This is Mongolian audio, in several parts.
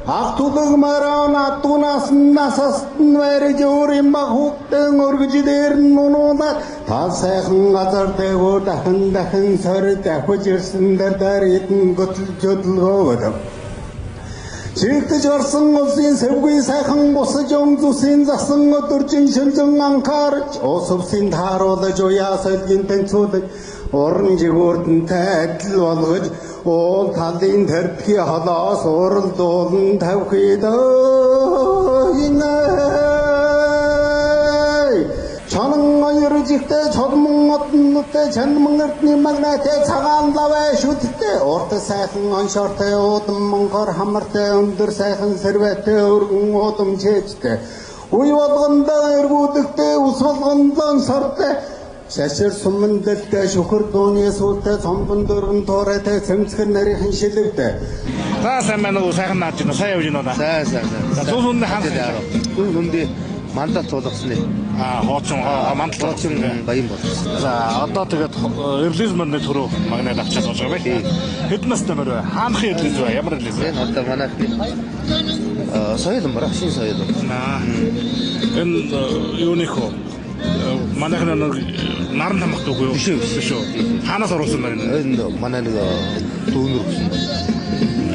Автулаг мараа натунаас насастан бариж өөрийн баг хүүхдэн өргөж дээрн нунуудаад та сайхан газар дээгүүр дахин сорид ахиж ирсэн дээр эдэн готлж хөдөлгөөгд. Чигтэж орсон улсын сэвгүй сайхан бусаж өмзөсийн засан өдөржин шүнжэн анхаарч усвсын тааруулж уяасалгийн тэнцүүлж уран жигүүрдэнтэй адил болгож уул талын тэрпхи холоос уралдуулан тавхид чанан ойржихтэй чулман одноттой чанман эрдний магнатай цагаан лаваа шүттэй урт сайхан оншортой удам монгор хамартай өндөр сайхан сэрвэтэй өргөн удам чэжтэй уй болгондоо эргүүдэгтэй ус болгондоо сартай шашир сумандалтай шөхөр дууны сүлтэй цомбон дөргөн туурайтай цэмцгэр нарийн шилэгтэй. За сайн байна уу сайхан нааж байна сайн явж байна уу? Сайн. Зүүн хүндээ хаан Зүүн хүндээ мандат болгосноо. Хоочин мандат баян болгосон. За одоо тэгээд релиз мөрний төрөө магнайд авчаад болж байгаа бай. Хэдэн настай мөр вэ? Хаанхын релиз вэ? Ямар релиз вэ? Энэ одоо манайхны соёл мөр шин соёл. Энэ юунийхөө манайхны наран тамхт үгүй юу? Биш үү. Хаанаас оруулсан байна? Энэ манай нэг дүүнэр гэсэн.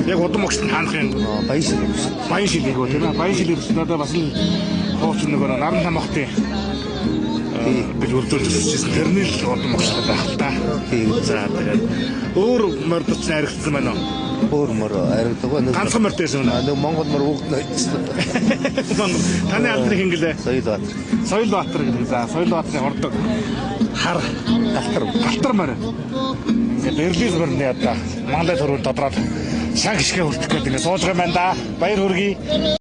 Яг удам огт хаанхын баян шил гэсэн. Баян шил гэх үү тийм ээ? Баян шил гэсэн одоо бас л хооч нэг наран тамхтын бид үрдүүлж ирсэн. Тэрний л удам огт байх л та. За тэгээд өөр мордч харигдсан байна уу? Өөр мөр харигдаг байна. Ганцхан мордсэн үү? Нэг Монгол мөр хүүхд найдсан. Таны алдрыг хингэлээ. Соёлбаатар. Соёлбаатар гэдэг. За Соёлбаатарын хордог хар галтар морь. Ингээд релиз мөрний одоо Монголын төрөнд додроод шаг гიშгэ хүртэх гэдэг ингээд сууж байгаа юм байна да. Баяр хүргэе.